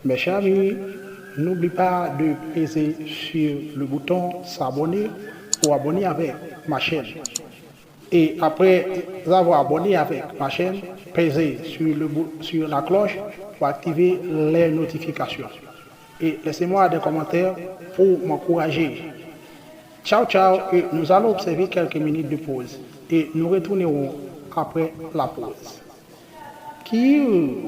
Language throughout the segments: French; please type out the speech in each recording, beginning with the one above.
Mes chers amis, n'oublie pas de peser sur le bouton s'abonner pour abonner avec ma chaîne. Et après avoir abonné avec ma chaîne, pesez sur la cloche pour activer les notifications. Et laissez-moi des commentaires pour m'encourager. Ciao, ciao, et nous allons observer quelques minutes de pause. Et nous retournerons après la pause. Kill.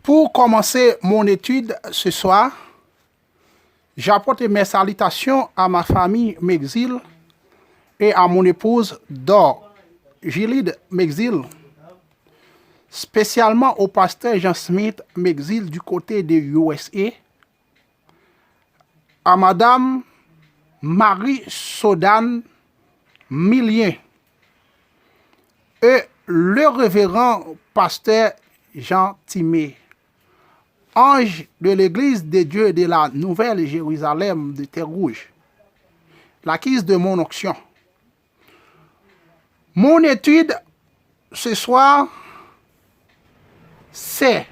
Pour commencer mon étude ce soir, j'apporte mes salutations à ma famille Mexil et à mon épouse Dor, Gilide Mexil, spécialement au pasteur Jean Smith Mexil du côté de USA, à madame Marie Sodan Millien et le révérend pasteur Jean Timé, ange de l'église de Dieu de la Nouvelle Jérusalem de Terre Rouge, l'acquise de mon onction. Mon étude ce soir, c'est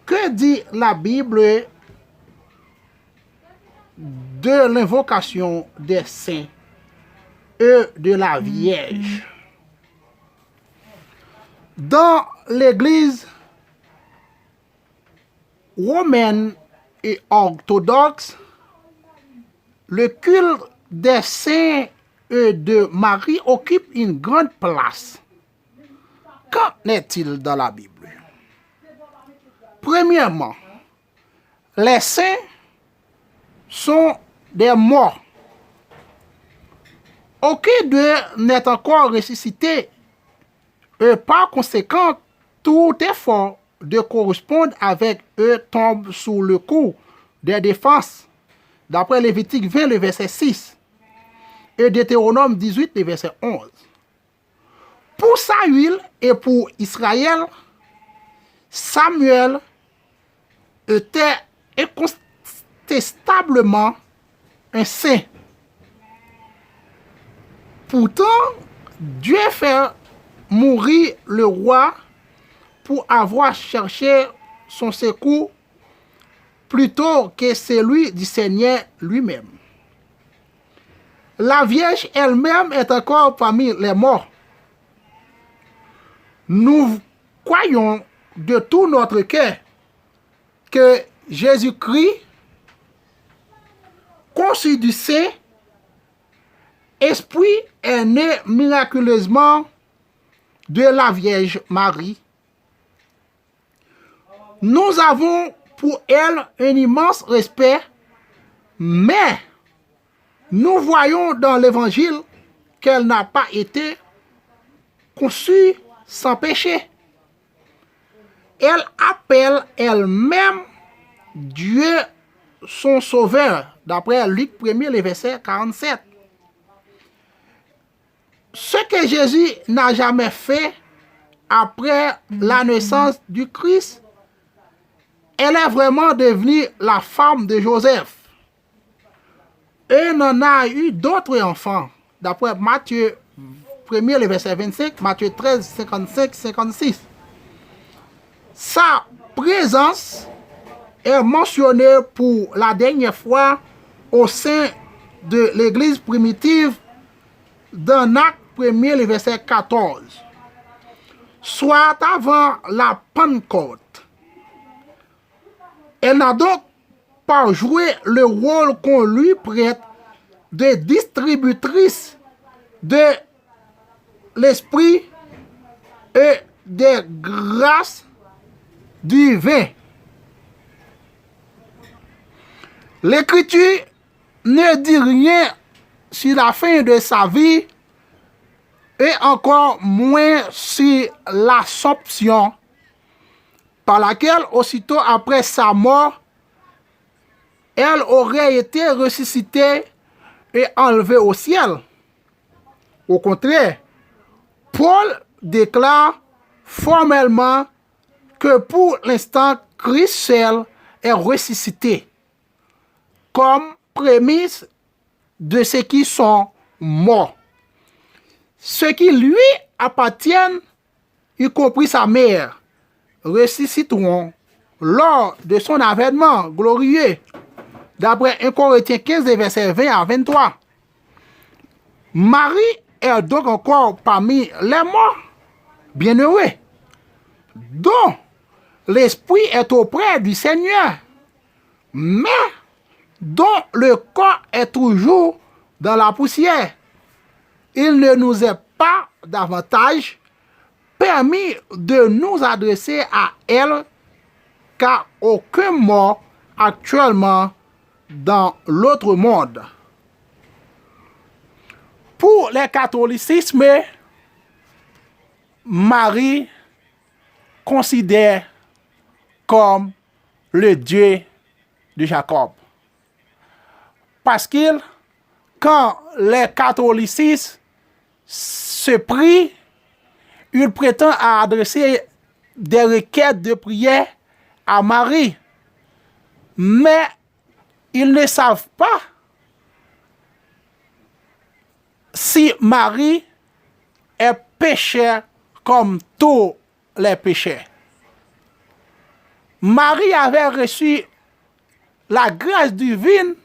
que dit la Bible de l'invocation des saints et de la Vierge. Dans l'église romaine et orthodoxe, le culte des saints et de Marie occupe une grande place. Qu'en est-il dans la Bible? Premièrement, les saints sont des morts. Aucun d'eux n'est encore ressuscité et par conséquent, tout effort de correspondre avec eux tombe sous le coup des défenses, d'après Lévitique 20, le verset 6, et Deutéronome 18, le verset 11. Pour Saül et pour Israël, Samuel était incontestablement un saint. Pourtant, Dieu fait mourir le roi pour avoir cherché son secours plutôt que celui du Seigneur lui-même. La Vierge elle-même est encore parmi les morts. Nous croyons de tout notre cœur que Jésus-Christ, conçu du Saint-Esprit, est né miraculeusement de la Vierge Marie. Nous avons pour elle un immense respect, mais nous voyons dans l'Évangile qu'elle n'a pas été conçue sans péché. Elle appelle elle-même Dieu son sauveur, d'après Luc 1er, le verset 47. Ce que Jésus n'a jamais fait après la naissance du Christ, elle est vraiment devenue la femme de Joseph. Et n'en a eu d'autres enfants, d'après Matthieu 1er, le verset 25, Matthieu 13, 55, 56. Sa présence est mentionnée pour la dernière fois au sein de l'église primitive dans Acte 1er, le verset 14, soit avant la Pentecôte. Elle n'a donc pas joué le rôle qu'on lui prête de distributrice de l'esprit et des grâces divines. L'Écriture ne dit rien sur la fin de sa vie et encore moins sur l'Assomption, par laquelle, aussitôt après sa mort, elle aurait été ressuscitée et enlevée au ciel. Au contraire, Paul déclare formellement que pour l'instant, Christ seul est ressuscité comme prémisse de ceux qui sont morts. Ceux qui lui appartiennent, y compris sa mère, ressusciteront lors de son avènement glorieux, d'après 1 Corinthiens 15, versets 20 à 23. Marie est donc encore parmi les morts, bienheureux, dont l'esprit est auprès du Seigneur, mais dont le corps est toujours dans la poussière. Il ne nous est pas davantage permis de nous adresser à elle, car aucun mort actuellement dans l'autre monde. Pour les catholicismes, Marie considère comme le Dieu de Jacob. Parce que quand les catholicistes se prient, ils prétendent adresser des requêtes de prière à Marie. Mais ils ne savent pas si Marie est pécheur comme tous les pécheurs. Marie avait reçu la grâce divine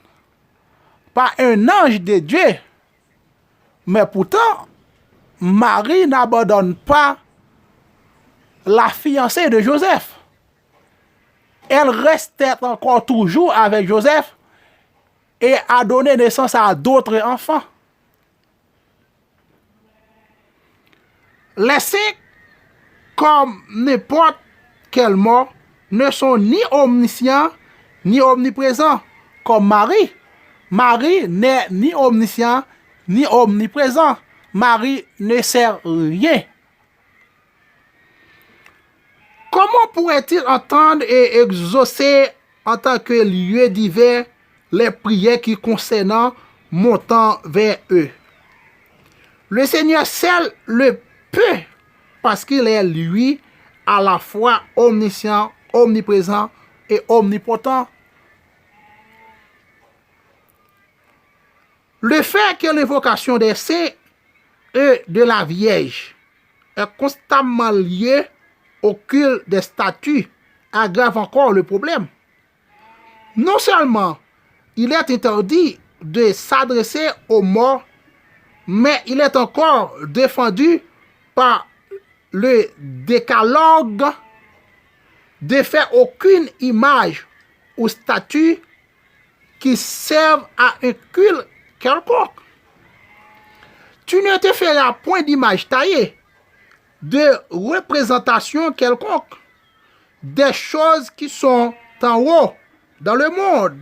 par un ange de Dieu. Mais pourtant, Marie n'abandonne pas la fiancée de Joseph. Elle restait encore toujours avec Joseph et a donné naissance à d'autres enfants. Les saints, comme n'importe quel mort, ne sont ni omniscients ni omniprésents, comme Marie. Marie n'est ni omniscient ni omniprésent. Marie ne sert rien. Comment pourrait-il entendre et exaucer en tant que lieu divers les prières qui concernent montant vers eux? Le Seigneur seul le peut, parce qu'il est lui à la fois omniscient, omniprésent et omnipotent. Le fait que l'invocation des saints et de la Vierge est constamment liée au culte des statues aggrave encore le problème. Non seulement il est interdit de s'adresser aux morts, mais il est encore défendu par le décalogue de faire aucune image ou statue qui serve à un culte quelconque. Tu ne te feras point d'image taillée, de représentation quelconque, des choses qui sont en haut dans le monde,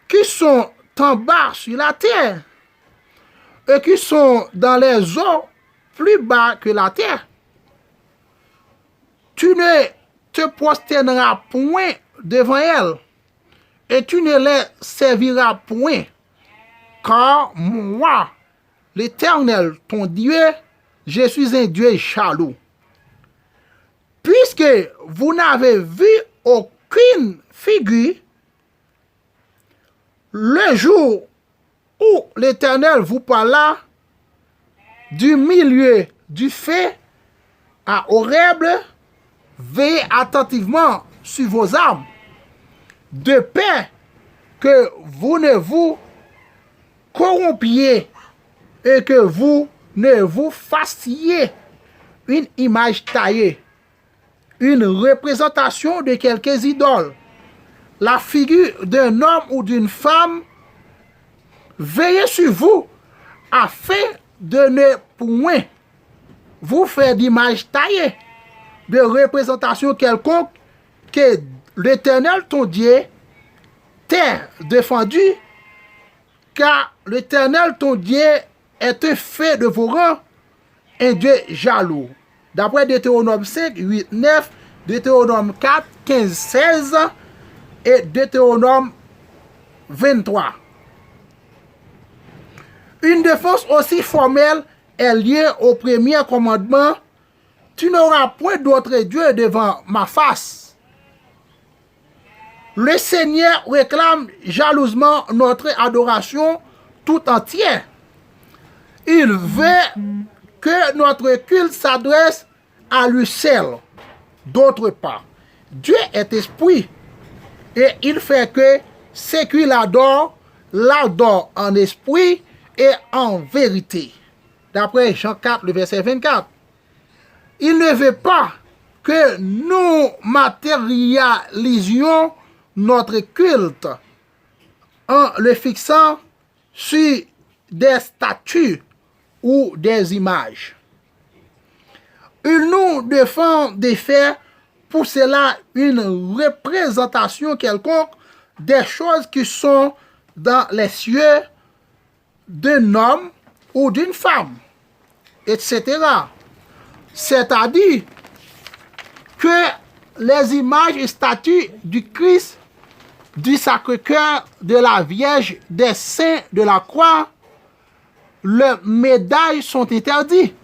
qui sont en bas sur la terre, et qui sont dans les eaux plus bas que la terre. Tu ne te prosterneras point devant elles, et tu ne les serviras point, car moi, l'Éternel, ton Dieu, je suis un Dieu jaloux. Puisque vous n'avez vu aucune figure, le jour où l'Éternel vous parla du milieu du feu à Horeb, veillez attentivement sur vos armes, de peur que vous ne vous corrompiez et que vous ne vous fassiez une image taillée, une représentation de quelques idoles, la figure d'un homme ou d'une femme. Veillez sur vous afin de ne point vous faire d'image taillée, de représentation quelconque, que l'Éternel ton Dieu t'ait défendu, car l'Éternel ton Dieu est un fait de vos rangs, un Dieu jaloux. D'après Deutéronome 5, 8, 9, Deutéronome 4, 15, 16 et Deutéronome 23. Une défense aussi formelle est liée au premier commandement. Tu n'auras point d'autre Dieu devant ma face. Le Seigneur réclame jalousement notre adoration tout entière. Il veut que notre culte s'adresse à lui seul. D'autre part, Dieu est esprit et il fait que ceux qui l'adorent en esprit et en vérité. D'après Jean 4, le verset 24. Il ne veut pas que nous matérialisions notre culte en le fixant sur des statues ou des images. Il nous défend de faire pour cela une représentation quelconque des choses qui sont dans les cieux d'un homme ou d'une femme, etc. C'est-à-dire que les images et statues du Christ, du Sacré-Cœur, de la Vierge, des saints de la croix, leurs médailles sont interdites.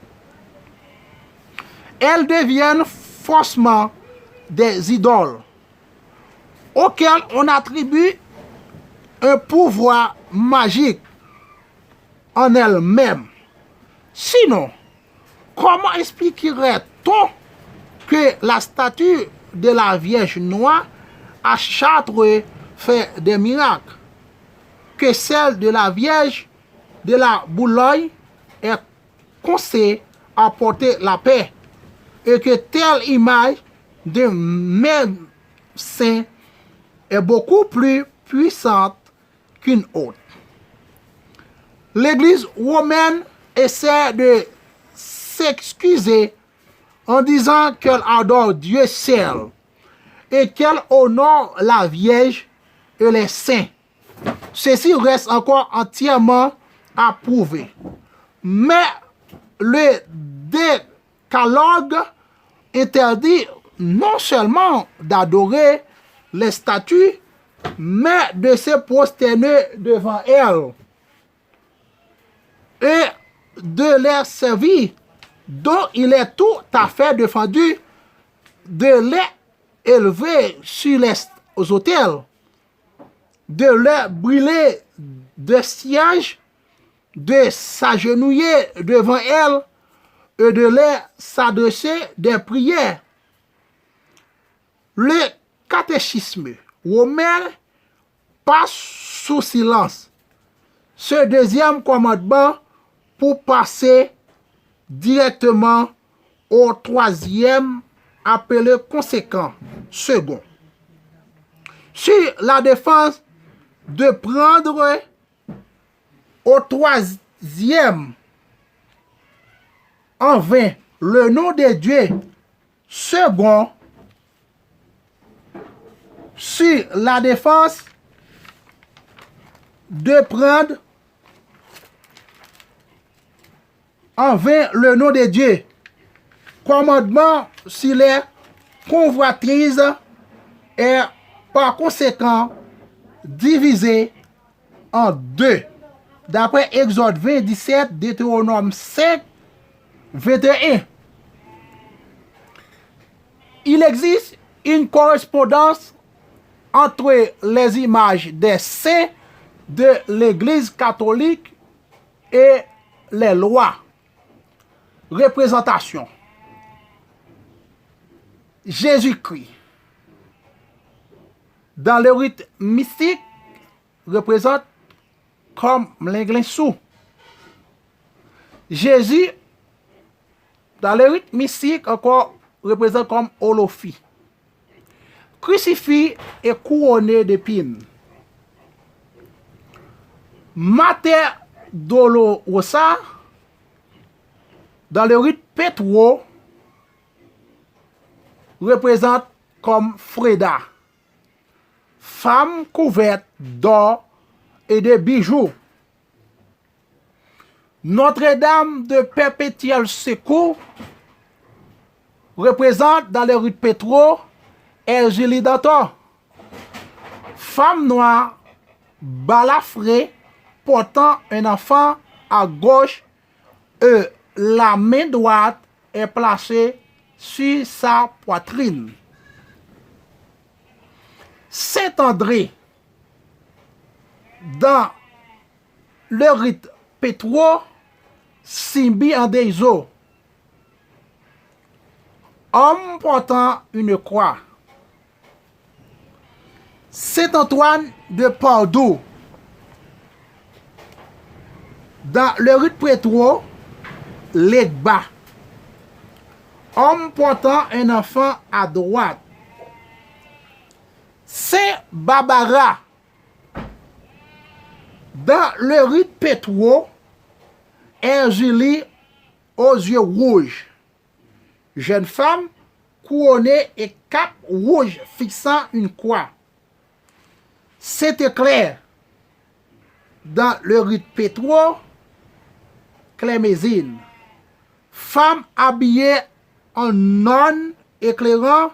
Elles deviennent faussement des idoles auxquelles on attribue un pouvoir magique en elles-mêmes. Sinon, comment expliquerait-on que la statue de la Vierge Noire à Chartres fait des miracles, que celle de la Vierge de la Boulogne est conseillée à porter la paix, et que telle image de même saint est beaucoup plus puissante qu'une autre? L'Église romaine essaie de s'excuser en disant qu'elle adore Dieu seul et qu'elle honore la Vierge et les saints. Ceci reste encore entièrement à prouver. Mais le décalogue interdit non seulement d'adorer les statues, mais de se prosterner devant elles et de les servir, dont il est tout à fait défendu de les élever sur les autels, de les brûler de sièges, de s'agenouiller devant elles et de les s'adresser des prières. Le catéchisme romain passe sous silence ce deuxième commandement pour passer directement au troisième appelé conséquent, second. Sur la défense de prendre au troisième en vain le nom de Dieu, second, sur la défense de prendre en vain le nom de Dieu, commandement sur les convoitises est par conséquent divisé en deux. D'après Exode 20, 17, Deutéronome 5, 21. Il existe une correspondance entre les images des saints de l'Église catholique et les lois. Représentation. Jésus-Christ, dans le rite mystique, représente comme l'aiglin sous. Jésus, dans le rite mystique, encore représente comme Olofi. Crucifix et couronné d'épines. Mater Dolorosa, dans le rite Pétro, représente comme Freda, femme couverte d'or et de bijoux. Notre-Dame de Perpétuel Secours représente dans le rite Pétro Ergilidator, femme noire balafrée portant un enfant à gauche et la main droite est placée sur sa poitrine. Saint André, dans le rite Petro, Simbi en Deizo, homme portant une croix. Saint Antoine de Padoue, dans le rite Petro, Legba, homme portant un enfant à droite. Saint Barbara, dans le rite Petro, Erzulie aux yeux rouges. Jeune femme couronnée et cap rouge fixant une croix. Saint Éclair, dans le rite Petro, Clémésine, femme habillée en nonne éclairant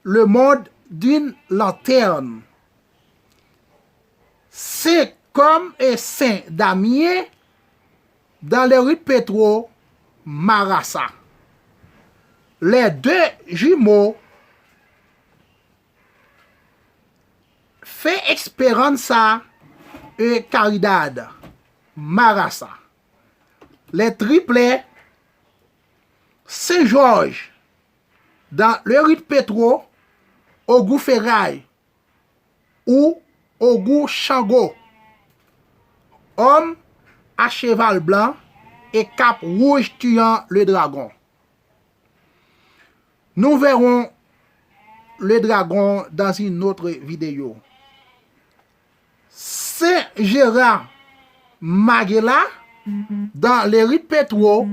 le monde d'une lanterne. C'est comme et Saint Damien, dans le rite Petro, Marassa. Les deux jumeaux fait Esperanza et Caridad, Marassa. Les triplets, Saint-Georges, dans le rite Petro, Ogou Ferraille ou Ogou Chango, homme à cheval blanc et cap rouge tuant le dragon. Nous verrons le dragon dans une autre vidéo. Saint Gérard Maguela, dans le rite Petro,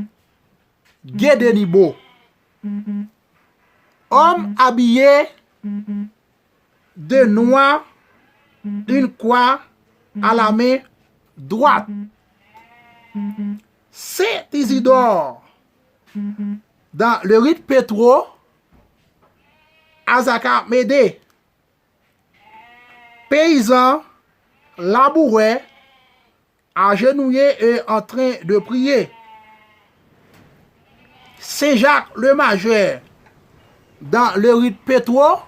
Guédenibo, homme habillé de noir, une croix à la main droite. Saint Isidore, dans le rite Petro, Azaka Médé, paysan, laboureur, agenouillé et en train de prier. Saint Jacques le Majeur, dans le rite Petro,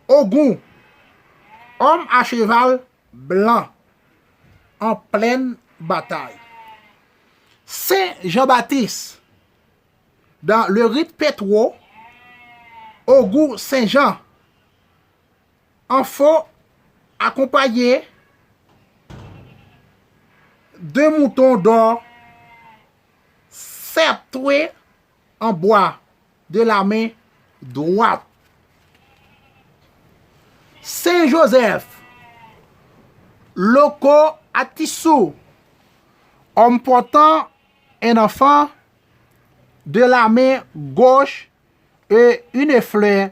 Ogun, homme à cheval blanc, en pleine bataille. Saint Jean-Baptiste, dans le rite Petro, Ogun Saint-Jean, enfant accompagné de moutons d'or serpoués en bois de la main droite. Saint Joseph, Loco Atissou, homme portant un enfant de la main gauche et une fleur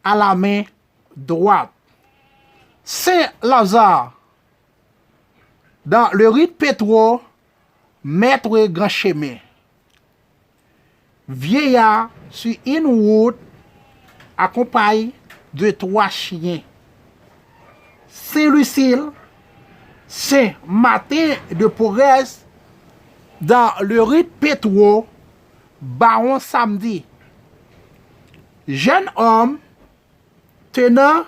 à la main droite. Saint Lazare, dans le rite Petro, maître grand chemin. Vieillard sur une route accompagné de 3 chiens. Saint Lucille, Saint Martin de Porres, dans le rite Petro, baron samedi. Jeune homme tenant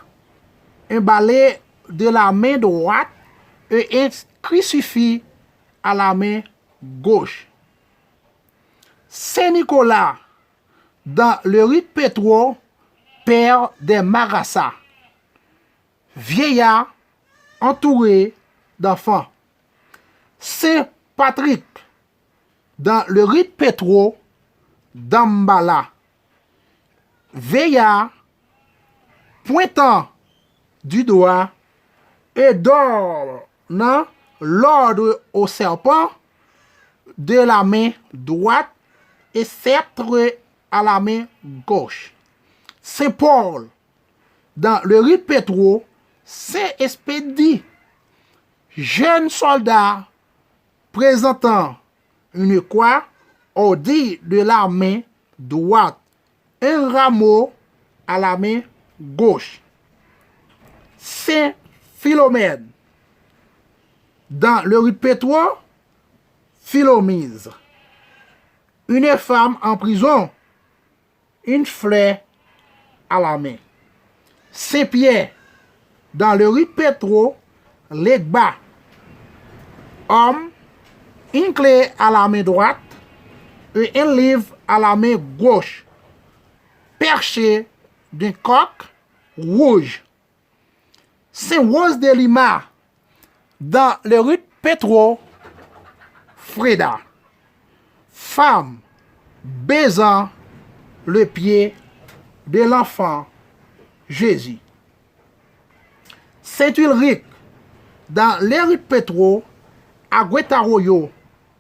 un balai de la main droite et un crucifix à la main gauche. Saint Nicolas, dans le rite Petro, père des Marassa. Vieillard entouré d'enfants. Saint Patrick, dans le rite Petro, Dambala. Vieillard pointant du doigt et donnant l'ordre au serpent de la main droite et sceptre à la main gauche. Saint Paul, dans le rite Petro, Saint Expédie, jeune soldat présentant une croix au dit de la main droite, un rameau à la main gauche. Saint Philomène, dans le rite Petro, Philomise, une femme en prison, une fleur à la main. Saint-Pierre, dans le rue Pétro, Legba, homme, une clé à la main droite et un livre à la main gauche, perché d'un coq rouge. Saint-Rose de Lima, dans le rue Pétro, Freda, femme baisant le pied de l'enfant Jésus. Saint-Ulrich, dans les rues Pétro, Agüetaroyo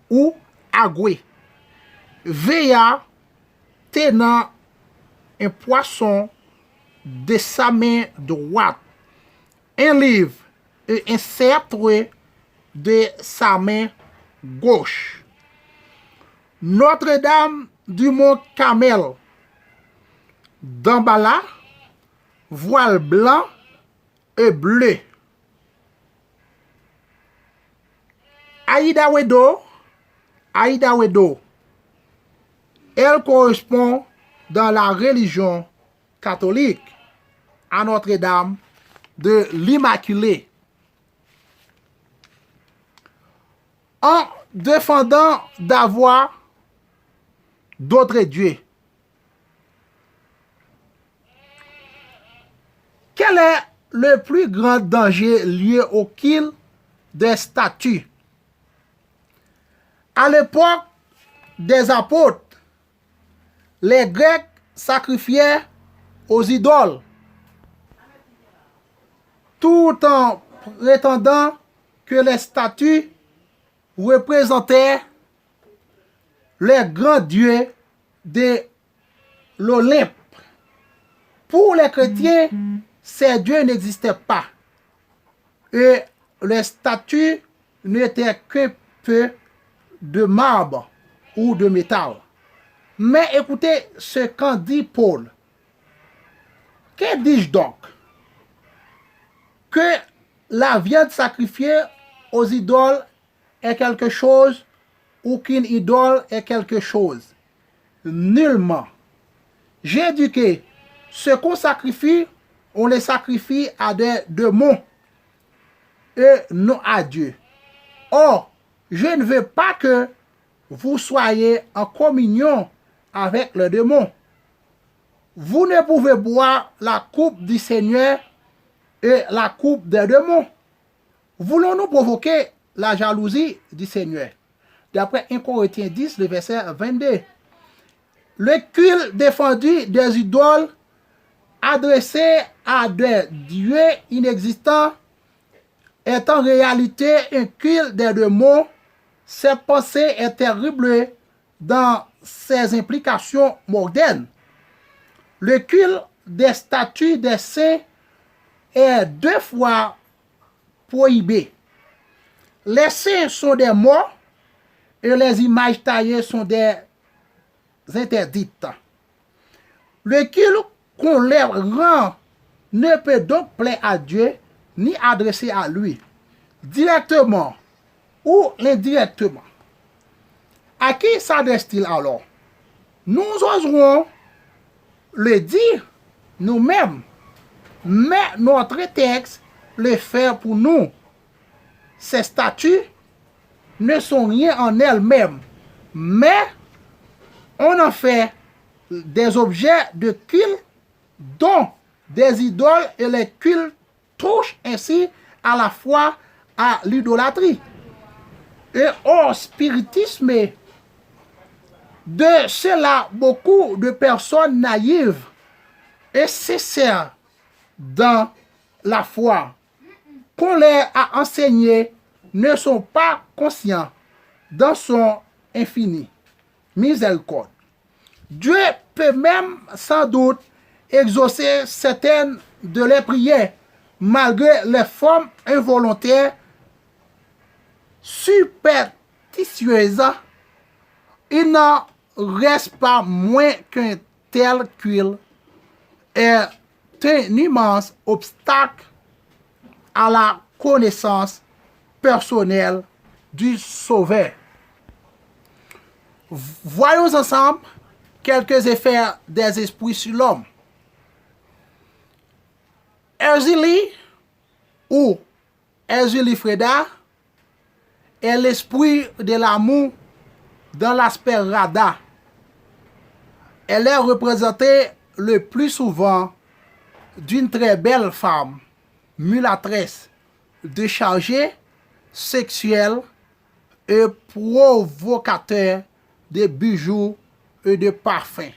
ou Agüe, veilla tenant un poisson de sa main droite, un livre et un sceptre de sa main gauche. Notre-Dame du Mont Carmel, d'Ambala, voile blanc et bleu. Aïda Wedo, elle correspond dans la religion catholique à Notre-Dame de l'Immaculée. En défendant d'avoir d'autres dieux. Quel est le plus grand danger lié au culte des statues? À l'époque des apôtres, les Grecs sacrifiaient aux idoles, tout en prétendant que les statues représentaient les grands dieux de l'Olympe. Pour les chrétiens, ces dieux n'existaient pas. Et les statues n'étaient que peu de marbre ou de métal. Mais écoutez ce qu'en dit Paul. Que dis-je donc? Que la viande sacrifiée aux idoles est quelque chose ou qu'une idole est quelque chose? Nullement. J'ai dit que ce qu'on sacrifie, on les sacrifie à des démons et non à Dieu. Or, je ne veux pas que vous soyez en communion avec le démon. Vous ne pouvez boire la coupe du Seigneur et la coupe des démons. Voulons-nous provoquer la jalousie du Seigneur? D'après 1 Corinthiens 10, le verset 22. Le culte défendu des idoles adressé à des dieux inexistants est en réalité un culte des démons. Cette pensée est terrible dans ses implications modernes. Le culte des statues des saints est 2 fois prohibé. Les saints sont des morts et les images taillées sont des interdites. Le culte qu'on leur rend ne peut donc plaire à Dieu ni adresser à lui, directement ou indirectement. À qui s'adresse-t-il alors? Nous oserons le dire nous-mêmes, mais notre texte le fait pour nous. Ces statues ne sont rien en elles-mêmes, mais on en fait des objets de culte dont des idoles et les cultes touchent ainsi à la fois à l'idolâtrie et au spiritisme. De cela, beaucoup de personnes naïves et sincères dans la foi qu'on leur a enseigné ne sont pas conscients dans son infini miséricorde. Dieu peut même sans doute exaucer certaines de leurs prières malgré les formes involontaires superstitieuses. Il n'en reste pas moins qu'un tel culte est un immense obstacle à la connaissance personnelle du Sauveur. Voyons ensemble quelques effets des esprits sur l'homme. Erzili ou Erzili Freda est l'esprit de l'amour dans l'aspect rada. Elle est représentée le plus souvent d'une très belle femme, mulâtresse, déchargée, sexuelle et provocateur de bijoux et de parfums.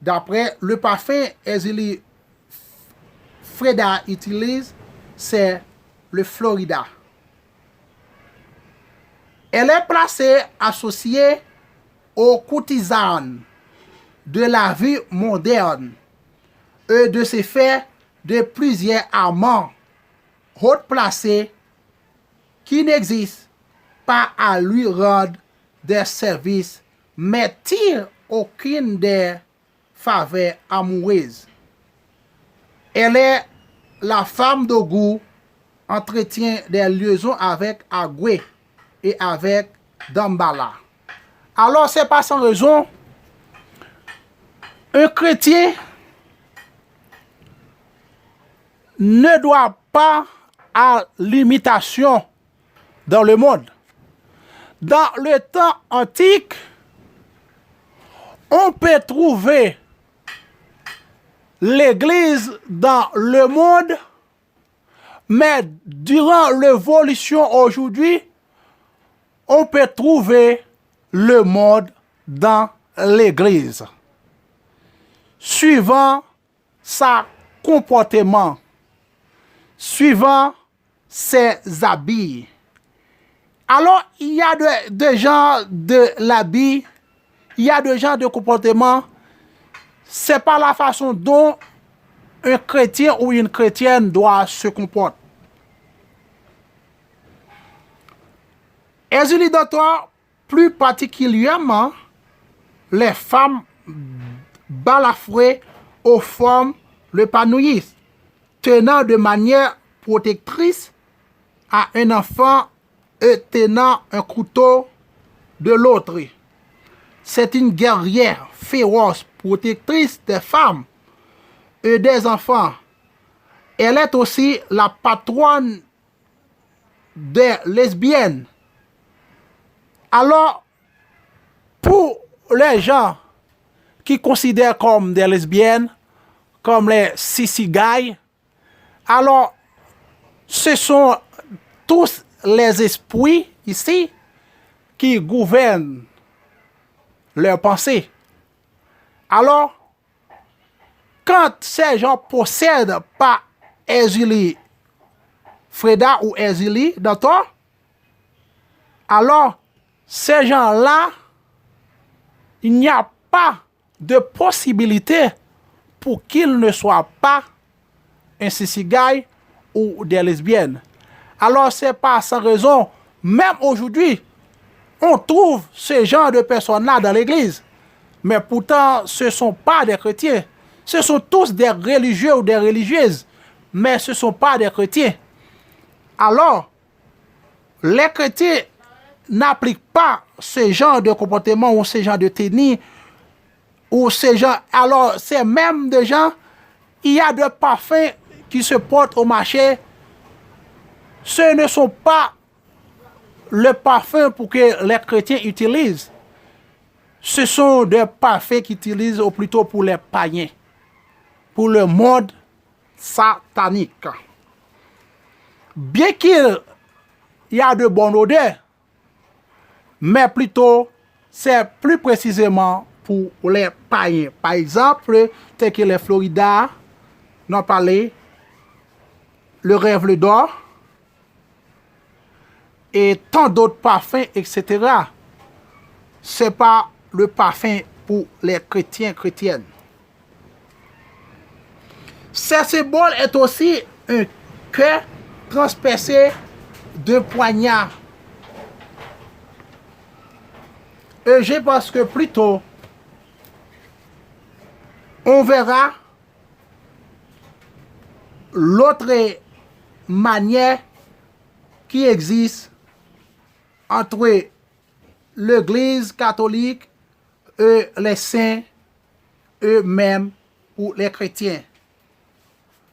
D'après le parfum Erzili Freda utilise, c'est le Florida. Elle est placée associée aux courtisanes de la vie moderne et de ce fait de plusieurs amants haut placés qui n'existent pas à lui rendre des services mais tirent aucune des faveurs amoureuses. Elle est la femme de goût, entretient des liaisons avec Agoué et avec Dambala. Alors, c'est pas sans raison, un chrétien ne doit pas à l'imitation dans le monde. Dans le temps antique, on peut trouver l'Église dans le monde, mais durant l'évolution aujourd'hui, on peut trouver le monde dans l'Église, suivant sa comportement, suivant ses habits. Alors, il y a des gens de l'habit, il y a des gens de comportement. C'est pas la façon dont un chrétien ou une chrétienne doit se comporter. Erzili Dantor, plus particulièrement, les femmes balafrées aux formes l'épanouissent, tenant de manière protectrice à un enfant et tenant un couteau de l'autre. C'est une guerrière féroce, protectrice des femmes et des enfants. Elle est aussi la patronne des lesbiennes. Alors, pour les gens qui considèrent comme des lesbiennes, comme les sissy guys, alors ce sont tous les esprits ici qui gouvernent leurs pensées. Alors, quand ces gens possèdent pas Erzili Freda ou Erzili Dantor, alors ces gens-là, il n'y a pas de possibilité pour qu'ils ne soient pas un sissy guy ou des lesbiennes. Alors, c'est pas sans raison, même aujourd'hui, on trouve ce genre de personnes-là dans l'église. Mais pourtant, ce ne sont pas des chrétiens. Ce sont tous des religieux ou des religieuses. Mais ce ne sont pas des chrétiens. Alors, les chrétiens n'appliquent pas ce genre de comportement ou ce genre de tenue ou ce genre. Alors, c'est même des gens, il y a des parfums qui se portent au marché. Ce ne sont pas le parfum pour que les chrétiens utilisent. Ce sont des parfums qu'ils utilisent ou plutôt pour les païens, pour le monde satanique. Bien qu'il y a de bonnes odeurs, mais plutôt c'est plus précisément pour les païens. Par exemple, tel que les Florida, n'en parlé, le Rêve d'or, et tant d'autres parfums, etc. Ce n'est pas le parfum pour les chrétiens, chrétiennes. Ce symbole est aussi un cœur transpercé de poignard. Et je pense que plutôt, on verra l'autre manière qui existe entre l'Église catholique et les saints eux-mêmes ou les chrétiens.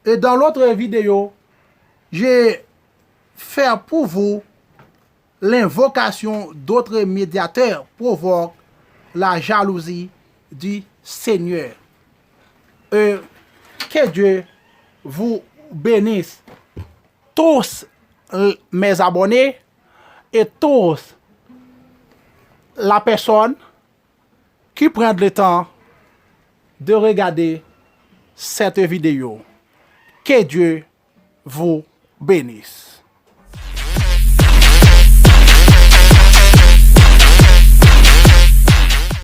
Et dans l'autre vidéo, j'ai fait pour vous l'invocation d'autres médiateurs provoque la jalousie du Seigneur. Que Dieu vous bénisse tous mes abonnés et tous la personne qui prend le temps de regarder cette vidéo. Que Dieu vous bénisse.